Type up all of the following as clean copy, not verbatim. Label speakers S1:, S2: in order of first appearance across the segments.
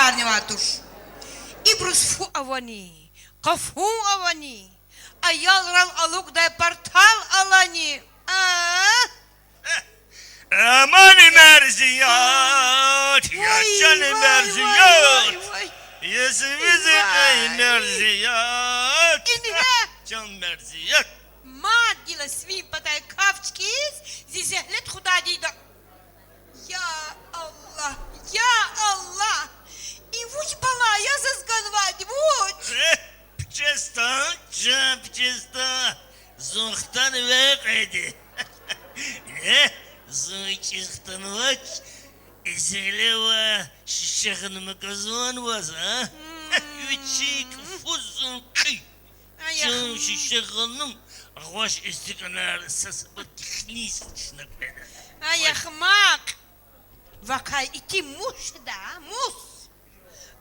S1: гарниватуш. Ибрусфу авани, кафу авани, а ялрал алук дай портал алани.
S2: Aman merziyat, yaşan merziyat. Yüzümüzün merziyat. Can merziyat.
S1: Мадила свипатай кавчкиз, зизехлет худа дида. Я Аллах, я Аллах. И вуч бала, я зазганвать, вуч.
S2: Пчеста, пчеста, зухтан векеди. Зучихтан вач, изелева шишахн маказон ваз, а? Вичик фузунки. Чем шишахным, ваш истиканар сасбатихнис шнапеда.
S1: Аяхмак. Вакай ити муш да, мус.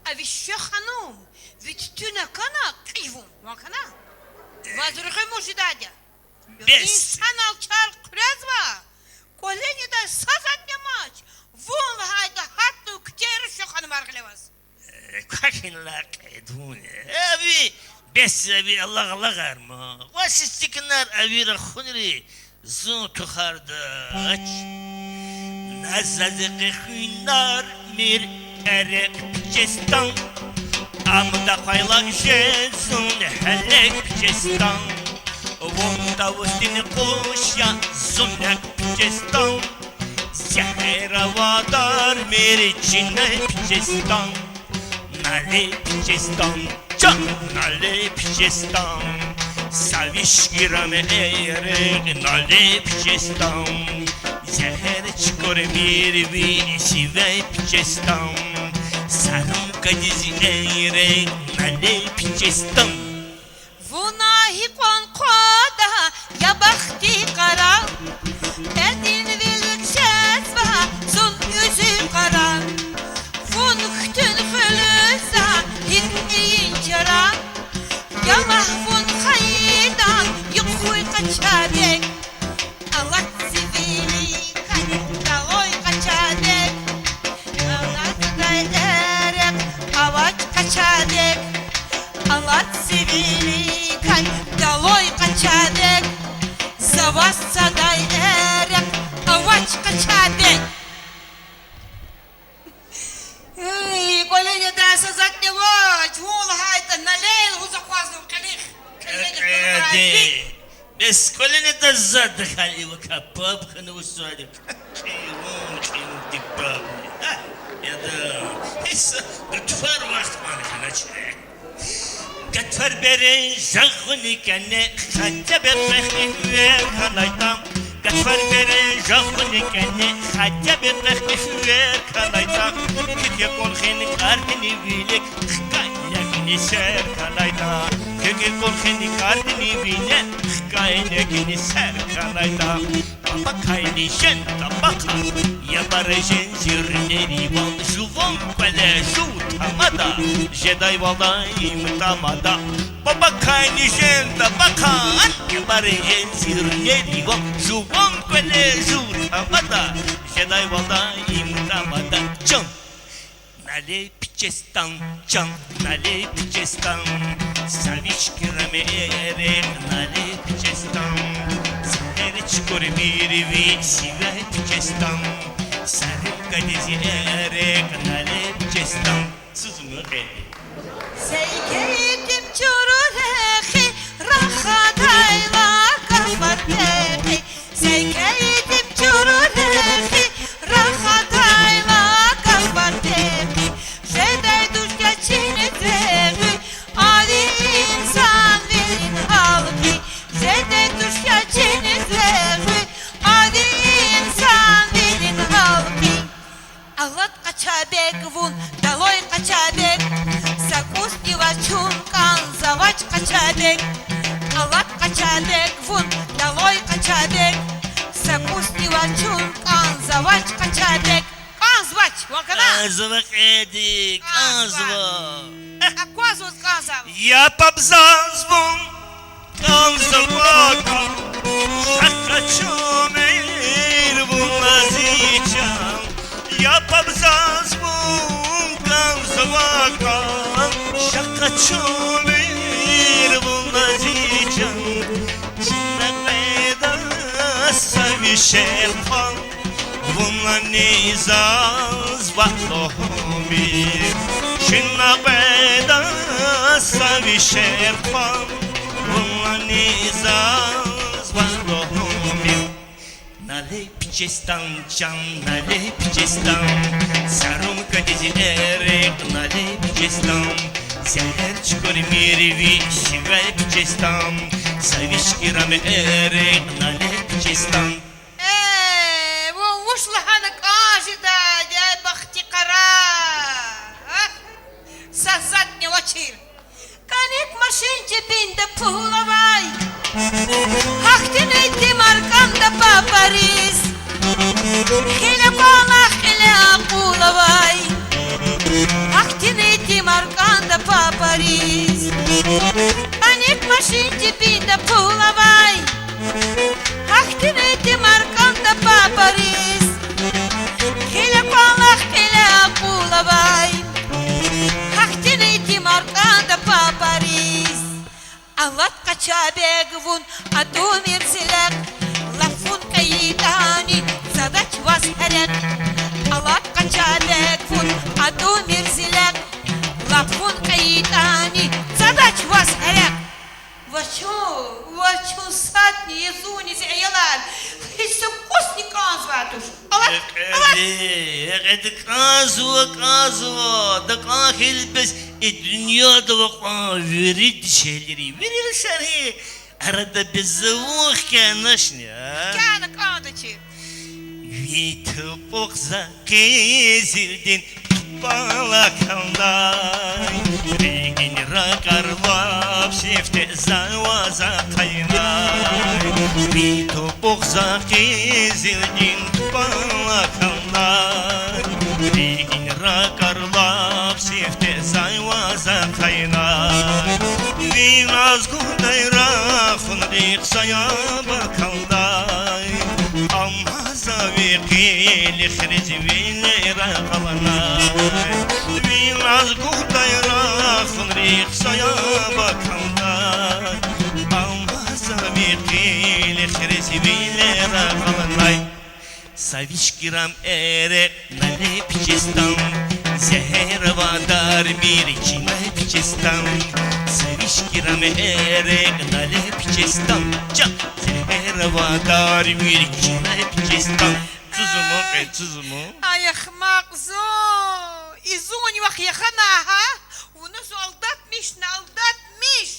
S1: А вище ханум, ведь ты на кана кривум, вакана. Вазрухай муш дадя. İnsan alçar kurezva. Koleni de sazat yamaç. Vun hayda hattu küteri şu hanım argılevaz.
S2: Kakin lakidun. Abi, bes abi Allah Allah garma. Vas istikinar abi rakhunri. Zun tukharda aç. Nazadık hünar mir erek cestan. Amda kayla jezun helek cestan. Вонда устины кушья, зумяк пчестан, Зяхеравадар меречиной пчестан, Налей пчестан, чан, налей пчестан, Савишкираме эйрег, налей пчестан, Зяхерчкор мирви, сивей пчестан, Сарумка дизи эйрег, налей пчестан.
S1: Vunahi konkoda ya bakti kara. Erdin vilük şezva sun yüzü kara. Vun hütün hülüza hirneyin çara. Ya mahvun kaydan yukhuy kaçadek. Allah sivili kanita oy kaçadek. Allah dayderek avaç kaçadek. Allah sivili долой качадек, за вас садай эрек, авач качадек. Эй, колени да сазак не вач, вол хайта налейл хузахвазну калих.
S2: Бес колени да задыхали в капаб хану усадик. Киун дипаб. Я да. Иса гатфар вахтман ханаче. Gatfar bere jagni kane khaja berkhni ver khalaytam Gatfar bere jagni kane khaja berkhni ver khalaytam Kike kol khin kardini bilek khaya gini ser khalaytam Kike kol khin kardini bilek khaya gini ser khalaytam Baba kayni shen tabaka ya barjen zirneri val juvan kwale jutamada Jedi valayim tamada Baba kayni shen tabaka ya barjen zirneri val juvan kwale jutamada Jedi valayim tamada Can Nale pichestan can nale pichestan Savichki rame erek nale pichestan Çikor mirvi sive pçestan Sarı kadezi erek nale pçestan Sızımı eli
S1: Seyketim çururehi rahadayla kafartehi Seyketim çururehi rahadayla kafartehi Jedey duşya çinetrehi Ali insan verin halki Jedey duşya çinetrehi Ali insan verin halki Allah kaçabek vun dalой kaçabek Закустила чункан завач качабек Allah kaçabek vun dalой kaçabek Закустила чункан завач качабек Kanzvaç vakana
S2: Kanzvak edik kanzvak
S1: Akvazvuz kanzav
S2: Yapabzazvun kanzvak Şaka çömeyir vun aziçam Yapabzazvun kanzvak чумир вулазичан Чинакведа савишерпан Вуланизаз ватлохомир Чинакведа савишерпан Вуланизаз ватлохомир Налей пичестан, чан, налей пичестан Сарумка дизерек, налей пичестан Сяхерчкор мирви, сигай пичестан Савишки рамерек, налей пичестан
S1: وش لهانك آجدا يا بختي قرا سازتني وچير كانك ماشينتي بين пулавай Хахтинейти марканда по Париж Хиля палах, хиля пулавай Хахтинейти марканда по Париж Каник машинти бинда пулавай Хахтинейти марканда по Париж Хиля палах, хиля пулавай Хахтинейти марканда по Париж Аллат качабегвун, адумир зилек Лафун каитани, задач вас хэрек Аллат качабегвун, адумир зилек Лафун каитани, задач вас хэрек Вачу сатни, езуни, зияйлар Хиссе косни казватуш Аллат,
S2: Это казва, да кахил без и dünyada vakma verir şeyleri, verir seni. Arada bir zavuk kanışnya.
S1: كانك آدتي
S2: Vitupuk zakizildin balakanday. Rigin rakarlap şifte zavaza kaynay. Vitupuk zakizildin balakanday. Rigin rakarlap şifte zavaza kaynay. Biraz gudayra fındık saya bakanday. Amma zaviqil ikhriz vilera qalanay. Biraz gudayra fındık saya bakanday. Amma zaviqil ikhriz vilera qalanay. Savishkiram erek nalep çestam Zeher vadar bir cinayep çestam Savishkiram erek nalep çestam Zeher vadar bir cinayep çestam Tuzumu ve tuzumu
S1: Ай, ахмак, зо! Изунь вах яханаха! Унусу алдатмиш, алдатмиш!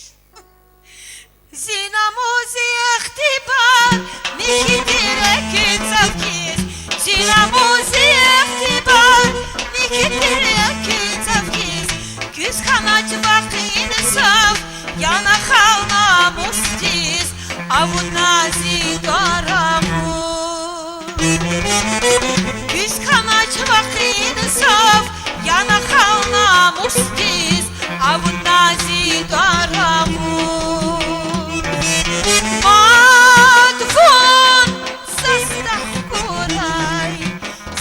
S1: Зинамузи ихтибар, михитирек цавкиз Зинамузи ихтибар, михитирек цавкиz Küz kanat vaktin sav, yana kalma mustiz Avun nazi daramuz Küz kanat vaktin sav, yana kalma mustiz Avun nazi daramuz Madvun sastah kuray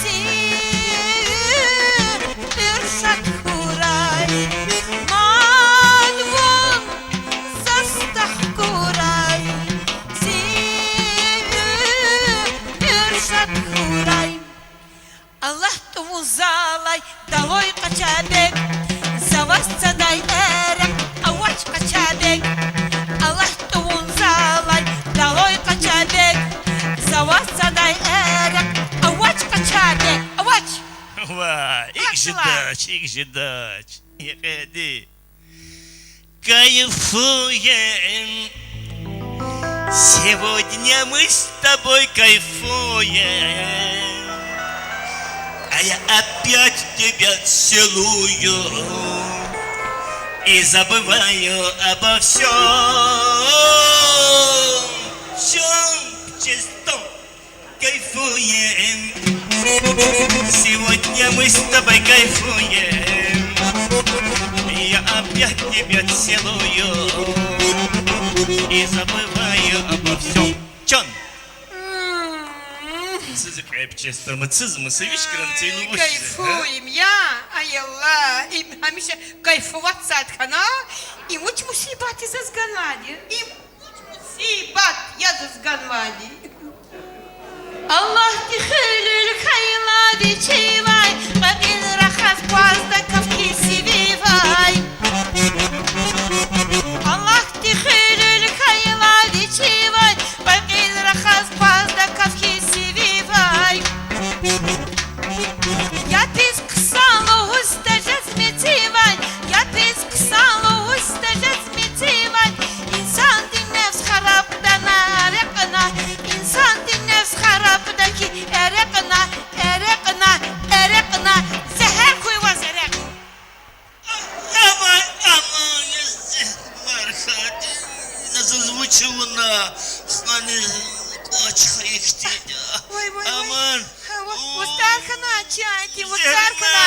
S1: Zir irsat kuray Madvun sastah kuray Zir irsat kuray Allah tuvun zalay daloj kaçabek Zavas saday erek avaç kaçabek Allah tuvun zalay daloj kaçabek Zavas saday erek avaç kaçabek Avaç
S2: Вай,
S1: Как дела?
S2: их ждач Ехэди Кайфуем Сегодня мы с тобой кайфуем А я опять тебя целую И забываю обо всем Всем чистом кайфуем Сегодня мы с тобой кайфуем Я опять тебя целую И забываю обо всем Чон? Sizi kayıpçıstırmıtsız mı? Sevişkirin teyli boş.
S1: Кайфуем, я, ай Аллах, и hamisha кайфовать садхана, и муч мусибат из Азганвади, и муч мусибат я из Азганвади. Allah тихилюль хайлади чивай, багин рахас пазда кавки сививай. Allah тихилюль хайлади чивай, багин рахас пазда кавки сививай. Я пис ксало густажет сметивай, я пис ксало густажет сметивай. İnsan dinlevs harapdana erekna, insan dinlevs harapdaki erekna, erekna, erekna. Zehir koyvaz erek.
S2: Aman aman marka. Nasıl звучивно. Hani açık ekti.
S1: Vay vay vay.
S2: Aman.
S1: Востаркана чайки, востаркана.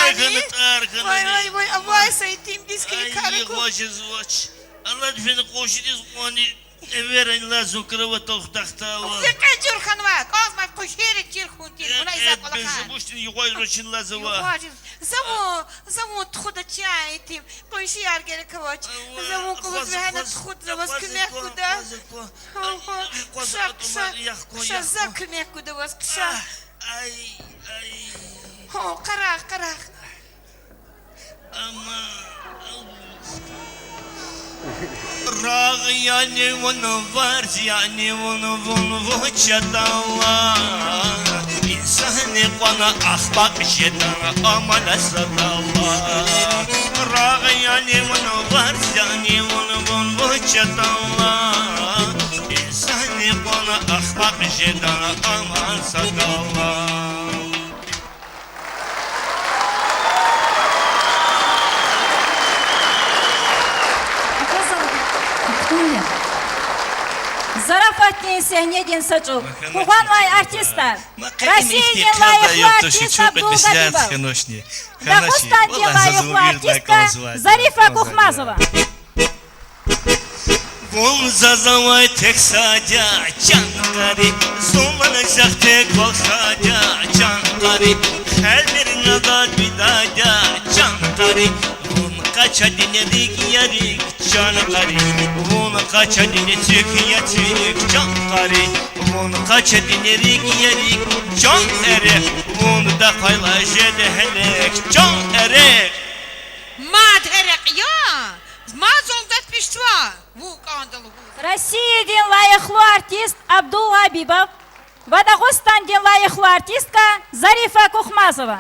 S2: Tarkanı.
S1: Vay vay vay, avay saytım diskili
S2: Ay
S1: karıko.
S2: звач. Allah beni koşuyoruz hani everen lazım kravat tahta var.
S1: Zeka Джурханва, козма кушери чирхунтин, бuna izah
S2: Ben
S1: olakan.
S2: забуштин yukarı için lazım var.
S1: Юважин, зову тхуда чайтим, поищи аргерекавач, зову кулузвехана тхуд, заваз кумех куда. Кша за кумех куда вас, кша.
S2: Ay ay.
S1: Карах.
S2: Ama Rağ yani onu var yani onu çatala İnsanı bana ahbak jetana amala satala Rağ yani onu var yani onu çatala İnsanı bana ahbak jetana amal satala
S3: Зарафатнее Сянедин Сачук. Куханвай артистар. Россия
S2: Россия
S3: не лайыхлы артист Абдул Габибов. Дагыстан не лайыхлы артистка Зарифа Кухмазова.
S2: Вон зазавай tek sadya Çankari Solmanı şahte kol sadya Çankari Her bir nadar bidaya Çankari Vun kaça dinedik yarik Çankari Vun kaça dinetik yatik Çankari Vun kaça dinedik yarik Çankari Vun da paylaş edehelek Çankari
S1: Мад эрек, я. Мад солдат пиштва. Ву кандалу.
S3: Россияден лайыхлы артист Абдул Габибов. Дагыстанден лайыхлы артистка Зарифа Кухмазова.